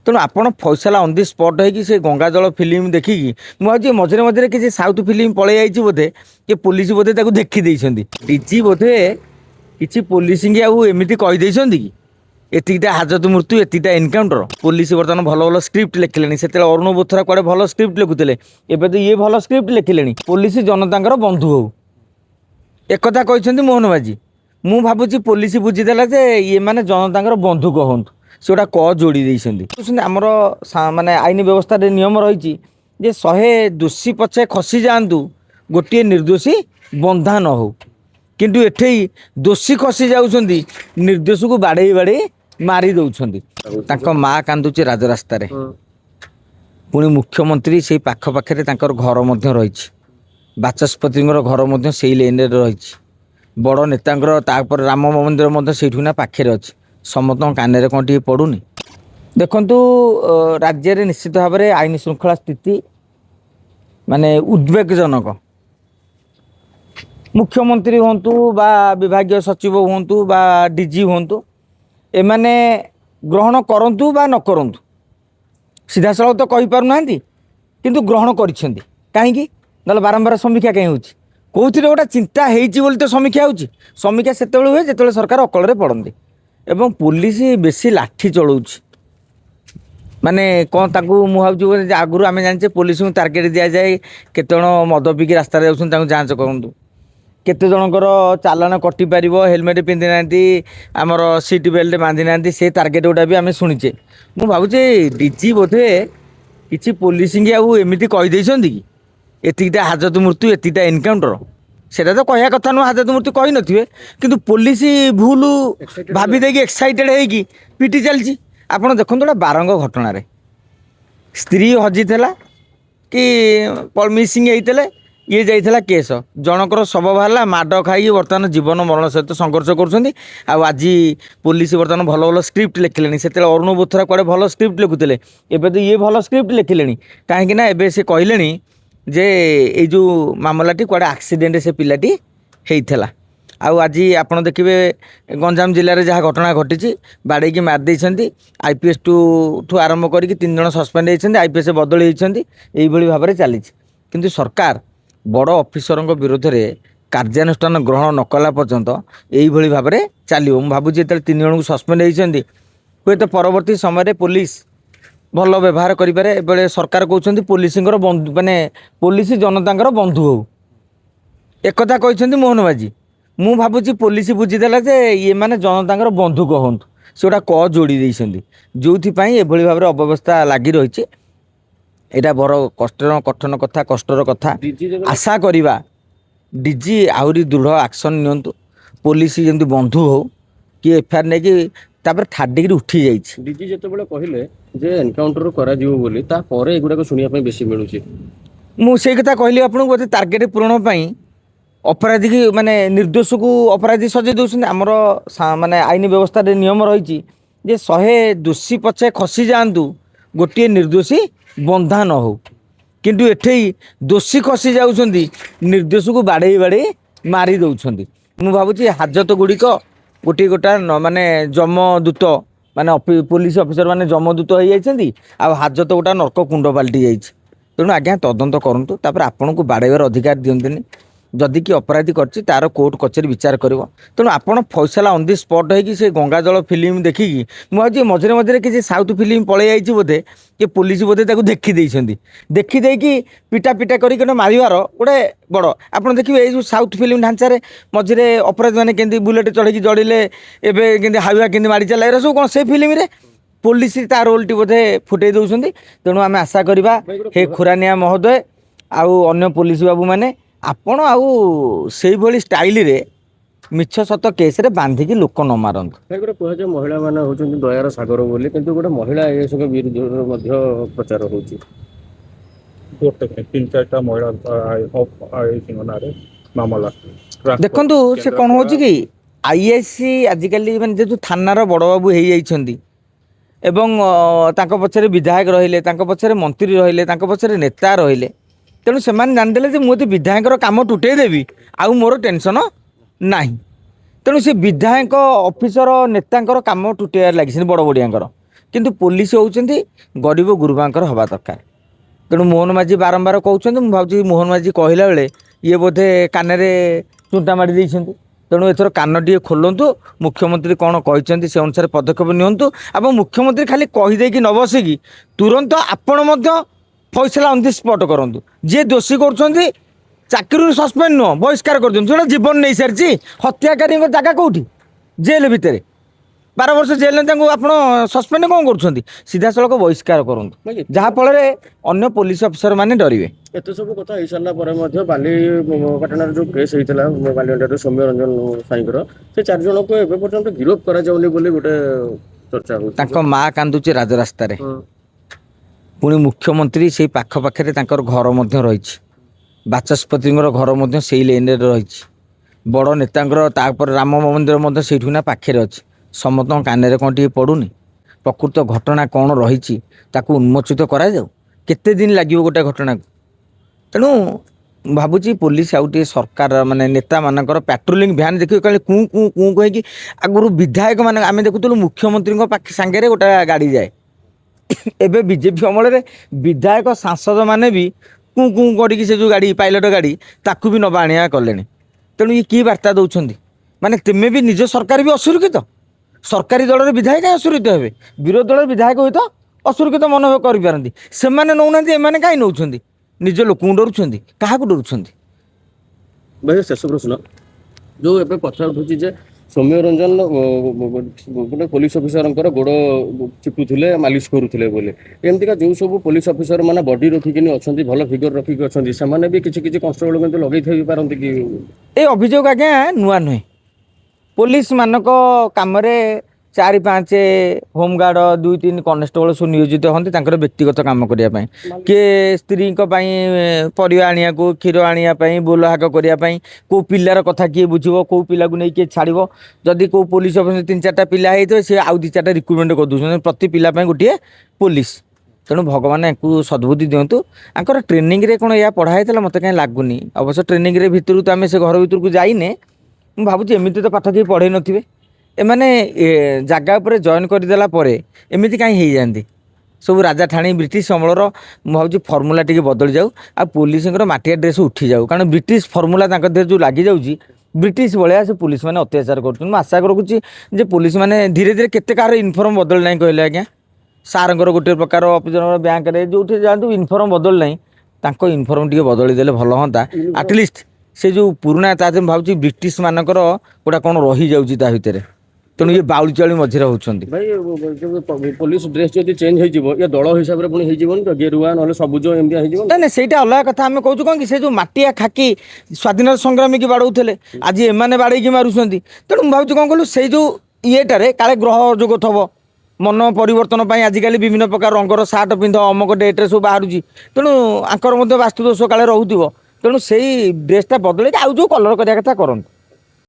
तेणु आपण फैसला ऑन दि स्पॉट है कि से गंगा जल फिल्म देखिकी मुझे मझे मझे किसी साउथ फिल्म पलि जाइए बोधे कि पुलिस बोधे देखी डीजी बोधे किसी पुलिस की आमती कहीदे कि एतिकटा हाजत मृत्यु एतिकटा एनकाउंटर पुलिस बर्तमान भल भल स्क्रिप्ट लिखिले से अरुण बोथरा कुआडे भल स्क्रिप्ट लिखुले एवं तो ये भल स्क्रिप्ट लिखिले पुलिस जनता बंधु हो एक कहते मोहन माझी मु भावुची पुलिस बुझीदेला जे ये माने जनता बंधु कहतु से गोटा क जोड़ी देते आमर माने आईन व्यवस्था नियम रही जे 100 दोषी पछे खसी जातु गोटे निर्दोषी बंधा न हो किंतु एठे दोषी खसी जाउछंदी निर्दोष को बाड़े बाड़े मारी दउछंदी तांको माँ कांदुची राजरास्ता रे पुणी मुख्यमंत्री से पाख पाखे तांकर घर मध्य रही बाचस्पति घर मध्य से लेन रही बड़ नेतांकर तापर राम मंदिर मध्य सेठुना पाखे अच्छी समस्त कान कौन टी पड़ूनी देखंतु राज्य रे निश्चित भाव में आईन श्रृंखला स्थिति माने उद्वेगजनक मुख्यमंत्री हूँ बा विभाग सचिव हूँ बा डीजी हूँ एमाने ग्रहण करंतु बा न करंतु सीधा साल तो कही पारना किंतु ग्रहण करिसेंती काहेकि नले बारंबार समीक्षा कहीं होची कोउथिरे गोटा चिंता हेइची बोली तो समीक्षा होची समीक्षा सेतेबेले हुए जेतेबेले सरकार अकल रे पड़ंती एवं पुलिस बेसी लाठी चलाउची माने कौन ताकू मुझे आगुरी आम जाने पुलिस को टार्गेट दि जाए केते मद पीकी रास्ता जांच करूँ केते जनकर चालान कटि पार हेलमेट पिंधि ना आमर सीट बेल्ट बांधि ना से टार्गेट गुटा भी आम शुणीचे मु भावुचे डीजी बोधे किसी पुलिस की आमती कहीदे कि एतिकटा हाजत मृत्यु एतिकटा एनकाउंटर सेटा तो कहया कथा नुह हाजत मृत्यु कही नथिबे किंतु पुलिस भूल भाभी देकी एक्साइटेड है पिटी चलची आपण देखो गोटे बारंग घटना रे स्त्री हजी कि मिसिंग होते ये जाइला केस जनकर शव बाहर माड खाई बर्तमान जीवन मरण सहित संघर्ष कर आज पुलिस बर्तमान भल भल स्क्रिप्ट लिखिले से अरुण बोथरा कुआडे भल स्क्रिप्ट लिखुले एवं तो ये भल स्क्रिप्ट लिखिले कहीं से कहले जे ये जो मामलाटी कुआडे एक्सीडेंट से पिलाटी होता आज आप देखिए गंजाम जिले में जहाँ घटना घटी बाड़े की मारिदे आईपीएस ठू आरंभ करके 3 जन सस्पेंड होती आईपीएस बदली होती भाव में चली किंतु सरकार बड़ ऑफिसर विरोध में कार्यानुष्ठान ग्रहण न कला पर्यंत यही भाव में चलो मुझे भावुँ 3 जन को सस्पेंड होती हे तो परवर्ती समय पुलिस भल व्यवहार करें सरकार कहते पुलिस बंधु माने पुलिस जनता बंधु हो एक कहते मोहन माझी मु भावुची पुलिस बुझीदेला जे ये माने जनता बंधु कहतु से गोटा क जोड़ी देते जो भाव में अव्यवस्था लगी रही एटा बड़ कष्टर कठिन कथा कष्टर कथा आशा करिबा डीजी आहरी दृढ़ एक्शन नियंतु पुलिस जमी बंधु हो कि एफआईआर नहीं कि ठाडिक उठी जाइए डीजी जिते कहले जे एनकाउंटर करा जीवो बोली ता परे एगुडा को सुनिया पे बेसी मिलुची मु सेई कथा कहली आपन को टार्गेट पूरण पई अपराधी की माने निर्दोष को अपराधी सजे दउछन हमर माने आईन व्यवस्था नियम रही जे 100 दोषी पछे खसी जातु गोटे निर्दोषी बंधा न हो किंतु एठे दोषी खसी जाउछंदी निर्दोष को बाड़े बाड़े मारी दउछंदी मु भावुची हाजत गुड़िक गोटे गोटा माने जमदूत माने पुलिस ऑफिसर माने जमदूत हो जाइछंदी आ हाजत गोटा नर्क कुंड पलटि जाइछ तेणु आज्ञा तदंत करंतु तापर आपन को बाड़ेबार अधिकार दियंतनी जदि कि अपराधी करछि तार कोर्ट कचेरी विचार करिवो तेणु आपण फैसला ऑन दि स्पॉट है कि से गंगा जल फिल्म देखिकी मुझे मझे मझे किसी साउथ फिल्म पलि जाइए बोधे कि पुलिस बोधे देखी देखी देकी पिटा पिटा करी मारिवार गोटे बड़ आप देखिए ये जो साउथ फिल्म ढांचारे मझे अपराधी मैंने केंदी बुलेट चढ़ी जड़िले एवं केंदी हाइवा केंदी मारी चला सब कौन से फिल्म रे पुलिस ता रोल टी बोधे फुटे दौरान तेणु आम आशा करवा हे खुरानिया महोदय आउ अन्य पुलिस बाबू मैंने आपण आउ से भली स्टाइल रे मिछ सत केस रे बांधिकी लोक न मारंतु कह महिला माने होचंती दयार सागर बोली किंतु गोटे महिला ए सब विरुद्ध मध्य प्रचार होची गोटे 3-4टा महिला मामला देखंतु से कोन होची कि आईएससी आजिकली माने जे थानार बड़ बाबू हे जाइछंती एवं तांको पछरे विधायक रहिले तांको पछरे मंत्री रहिले तांको पछरे नेता रहिले तेणु से जानिदेले जे मुझे विधायक काम टुटे देवी आउ मोर टेंशन नाही तेणु से विधायक ऑफिसर नेता काम टुटेबार लगी बड़ बड़िया କିନ୍ତୁ ପୋଲିସ ହେଉଛନ୍ତି ଗରିବ ଗୁରୁବାଙ୍କର ହେବା ଦରକାର। ତେଣୁ ମୋହନ ମାଝୀ ବାରମ୍ବାର କହୁଛନ୍ତି, ମୁଁ ଭାବୁଛି ମୋହନ ମାଝୀ କହିଲା ବେଳେ ଇଏ ବୋଧେ କାନରେ ଚୁଣ୍ଟା ମାଡ଼ି ଦେଇଛନ୍ତି। ତେଣୁ ଏଥର କାନ ଟିକେ ଖୋଲନ୍ତୁ, ମୁଖ୍ୟମନ୍ତ୍ରୀ କ'ଣ କହିଛନ୍ତି ସେ ଅନୁସାରେ ପଦକ୍ଷେପ ନିଅନ୍ତୁ ଏବଂ ମୁଖ୍ୟମନ୍ତ୍ରୀ ଖାଲି କହିଦେଇକି ନ ବସିକି ତୁରନ୍ତ ଆପଣ ମଧ୍ୟ ଫଇସଲା ଅନ୍ ଦି ସ୍ପଟ୍ କରନ୍ତୁ। ଯିଏ ଦୋଷୀ କରୁଛନ୍ତି ଚାକିରିରୁ ସସ୍ପେଣ୍ଡ ନୁହଁ, ବହିଷ୍କାର କରିଦିଅନ୍ତୁ। ଜଣେ ଜୀବନ ନେଇସାରିଛି, ହତ୍ୟାକାରୀଙ୍କ ଜାଗା କେଉଁଠି? ଜେଲ୍ ଭିତରେ। 12 ବର୍ଷ ଜେଲ୍ରେ ତାଙ୍କୁ ଆପଣ ସସ୍ପେଣ୍ଡ କ'ଣ କରୁଛନ୍ତି? ସିଧାସଳଖ ବହିଷ୍କାର କରନ୍ତୁ, ଯାହାଫଳରେ ଅନ୍ୟ ପୋଲିସ ଅଫିସର ମାନେ ଡରିବେ। ଏତେ ସବୁ କଥା ହେଇସାରିଲା ପରେ ମଧ୍ୟ ବାଲିପାଟଣାରେ ଯେଉଁ କେସ୍ ହେଇଥିଲା ବାଲିଅଣ୍ଡାରେ ସୌମ୍ୟ ରଞ୍ଜନ ସାଇଙ୍କର, ସେ 4 ଜଣଙ୍କୁ ଏବେ ପର୍ଯ୍ୟନ୍ତ ଗିରଫ କରାଯାଉନି ବୋଲି ଗୋଟେ ଚର୍ଚ୍ଚା ହେଉଛି। ତାଙ୍କ ମାଆ କାନ୍ଦୁଛି ରାଜରାସ୍ତାରେ। ପୁଣି ମୁଖ୍ୟମନ୍ତ୍ରୀ ସେଇ ପାଖରେ ତାଙ୍କର ଘର ମଧ୍ୟ ରହିଛି। ବାଚସ୍ପତିଙ୍କର ଘର ମଧ୍ୟ ସେଇ ଲାଇନ୍ରେ ରହିଛି। ବଡ଼ ନେତାଙ୍କର ତାପରେ ରାମ ମନ୍ଦିର ମଧ୍ୟ ସେଇଠୁ ନା ପାଖରେ ଅଛି। ସମସ୍ତଙ୍କ କାନରେ କ'ଣ ଟିକେ ପଡ଼ୁନି? ପ୍ରକୃତ ଘଟଣା କ'ଣ ରହିଛି ତାକୁ ଉନ୍ମୋଚିତ କରାଯାଉ। କେତେ ଦିନ ଲାଗିବ ଗୋଟେ ଘଟଣାକୁ? ତେଣୁ ଭାବୁଛି ପୋଲିସ ଆଉ ଟିକେ ସରକାର ମାନେ ନେତାମାନଙ୍କର ପାଟ୍ରୋଲିଂ ଭ୍ୟାନ୍ ଦେଖିବ କାଳେ କୁଁ କୁଁ କୁଁ କହିକି। ଆଗରୁ ବିଧାୟକ ମାନେ ଆମେ ଦେଖୁଥିଲୁ ମୁଖ୍ୟମନ୍ତ୍ରୀଙ୍କ ସାଙ୍ଗରେ ଗୋଟେ ଗାଡ଼ି ଯାଏ। ଏବେ ବିଜେପି ଅମଳରେ ବିଧାୟକ ସାଂସଦ ମାନେ ବି କୁଁ କୁଁ କରିକି ସେ ଯେଉଁ ଗାଡ଼ି ପାଇଲଟ ଗାଡ଼ି ତାକୁ ବି ନେବା ଆଣିବା କଲେଣି। ତେଣୁ ଇଏ କି ବାର୍ତ୍ତା ଦେଉଛନ୍ତି? ମାନେ ତେମେ ବି ନିଜ ସରକାର ବି ଅସୁରକ୍ଷିତ। ସରକାରୀ ଦଳର ବିଧାୟକ ଅସୁରକ୍ଷିତ ହେବେ, ବିରୋଧୀ ଦଳର ବିଧାୟକ ହୁଏତ ଅସୁରକ୍ଷିତ ମନୋଭାବ କରିପାରନ୍ତି। ସେମାନେ ନେଉନାହାନ୍ତି, ଏମାନେ କାହିଁ ନେଉଛନ୍ତି? ନିଜ ଲୋକଙ୍କୁ ଡରୁଛନ୍ତି, କାହାକୁ ଡରୁଛନ୍ତି? ଭାଇ ଶେଷ ପ୍ରଶ୍ନ, ଯେଉଁ ଏବେ କଥା ଉଠୁଛି ଯେ ସୌମ୍ୟ ରଞ୍ଜନ ଗୋଟେ ପୋଲିସ ଅଫିସରଙ୍କର ଗୋଡ଼ ଚିପୁଥିଲେ, ମାଲିସ କରୁଥିଲେ ବୋଲି, ଏମିତିକା ଯେଉଁ ସବୁ ପୋଲିସ ଅଫିସର ମାନେ ବଡି ରଖିକିନି ଅଛନ୍ତି, ଭଲ ଫିଗର ରଖିକି ଅଛନ୍ତି, ସେମାନେ ବି କିଛି କିଛି କନଷ୍ଟେବଳ କିନ୍ତୁ ଲଗେଇ ଥାଇ ପାରନ୍ତି କି? ଏ ଅଭିଯୋଗ ଆଜ୍ଞା ନୂଆ ନୁହେଁ। ପୋଲିସ ମାନଙ୍କ କାମରେ 4-5 ହୋମଗାର୍ଡ଼ 2-3 କନେଷ୍ଟବଳ ସବୁ ନିୟୋଜିତ ହୁଅନ୍ତି ତାଙ୍କର ବ୍ୟକ୍ତିଗତ କାମ କରିବା ପାଇଁ। କିଏ ସ୍ତ୍ରୀଙ୍କ ପାଇଁ ପରିବା ଆଣିବାକୁ, କ୍ଷୀର ଆଣିବା ପାଇଁ, ବୋଲ ହାକ କରିବା ପାଇଁ। କେଉଁ ପିଲାର କଥା କିଏ ବୁଝିବ, କେଉଁ ପିଲାକୁ ନେଇ କିଏ ଛାଡ଼ିବ। ଯଦି କେଉଁ ପୋଲିସ ଅଫିସର 3-4ଟା ପିଲା ହେଇଥିବେ, ସେ ଆଉ 2-4ଟା ରିକ୍ରୁଟମେଣ୍ଟ କରିଦେଉଛନ୍ତି, ପ୍ରତି ପିଲା ପାଇଁ ଗୋଟିଏ ପୋଲିସ। ତେଣୁ ଭଗବାନ ୟାଙ୍କୁ ସଦ୍ବୁଦ୍ଧି ଦିଅନ୍ତୁ। ଆଙ୍କର ଟ୍ରେନିଂରେ କ'ଣ ଏହା ପଢ଼ା ହେଇଥିଲା ମୋତେ କାହିଁ ଲାଗୁନି। ଅବଶ୍ୟ ଟ୍ରେନିଂରେ ଭିତରୁ ତ ଆମେ ସେ ଘର ଭିତରକୁ ଯାଇନେ। ମୁଁ ଭାବୁଛି ଏମିତି ତ ପାଠ କେହି ପଢ଼େଇ ନଥିବେ। ଏମାନେ ଜାଗା ଉପରେ ଜଏନ୍ କରିଦେଲା ପରେ ଏମିତି କାହିଁ ହେଇଯାଆନ୍ତି? ସବୁ ରାଜା ଠାଣି ବ୍ରିଟିଶ ଅମଳର ମୁଁ ଭାବୁଛି ଫର୍ମୁଲା ଟିକେ ବଦଳି ଯାଉ, ଆଉ ପୋଲିସଙ୍କର ମାଟିଆ ଡ୍ରେସ୍ ଉଠିଯାଉ। କାରଣ ବ୍ରିଟିଶ ଫର୍ମୁଲା ତାଙ୍କ ଦେହରେ ଯେଉଁ ଲାଗିଯାଉଛି, ବ୍ରିଟିଶ ଭଳିଆ ସେ ପୋଲିସ ମାନେ ଅତ୍ୟାଚାର କରୁଛନ୍ତି। ମୁଁ ଆଶା ରଖୁଛି ଯେ ପୋଲିସ ମାନେ ଧୀରେ ଧୀରେ କେତେ କାହାର ଇନଫର୍ମ ବଦଳି ନାହିଁ କହିଲେ ଆଜ୍ଞା। ସାର୍ଙ୍କର ଗୋଟେ ପ୍ରକାର, ଅଫିସରଙ୍କର ବ୍ୟାଙ୍କରେ ଯେଉଁଠି ଯାଆନ୍ତୁ ଇନଫର୍ମ ବଦଳି ନାହିଁ। ତାଙ୍କ ଇନଫର୍ମ ଟିକେ ବଦଳି ଦେଲେ ଭଲ ହୁଅନ୍ତା। ଆଟଲିଷ୍ଟ ସେ ଯେଉଁ ପୁରୁଣା ତା ଦେହରେ ମୁଁ ଭାବୁଛି ବ୍ରିଟିଶ ମାନଙ୍କର ଗୋଟା କ'ଣ ରହିଯାଉଛି ତା ଭିତରେ। ତେଣୁ ଇଏ ବାଉଳି ଚାଉଳି ମଝିରେ ହେଉଛନ୍ତି। ଭାଇ ପୋଲିସ ଡ୍ରେସ୍ ଯଦି ଚେଞ୍ଜ ହେଇଯିବ, ଇଏ ଦଳ ହିସାବରେ ପୁଣି ହେଇଯିବନି ତ? ଗେରୁଆ ନହେଲେ ସବୁଜ ଏମିତିଆ ହେଇଯିବ? ନାଇଁ ସେଇଟା ଅଲଗା କଥା। ଆମେ କହୁଛୁ କ'ଣ କି ସେ ଯେଉଁ ମାଟିଆ ଖାକି ସ୍ୱାଧୀନତା ସଂଗ୍ରାମୀ କି ବାଡ଼ଉଥିଲେ, ଆଜି ଏମାନେ ବାଡ଼େଇକି ମାରୁଛନ୍ତି। ତେଣୁ ମୁଁ ଭାବୁଛି କ'ଣ କହିଲୁ, ସେଇ ଯେଉଁ ଇଏଟାରେ କାଳେ ଗ୍ରହ ଯୋଗ ଥବ। ମନ ପରିବର୍ତ୍ତନ ପାଇଁ ଆଜିକାଲି ବିଭିନ୍ନ ପ୍ରକାର ରଙ୍ଗର ସାର୍ଟ ପିନ୍ଧ, ଅମକ ଡେଟ୍ରେ ସବୁ ବାହାରୁଛି। ତେଣୁ ଆଙ୍କର ମଧ୍ୟ ବାସ୍ତୁଦୋଷ କାଳେ ରହୁଥିବ। ତେଣୁ ସେଇ ଡ୍ରେସ୍ଟା ବଦଳେଇକି ଆଉ ଯେଉଁ କଲର୍ କରିବା କଥା କରନ୍ତୁ।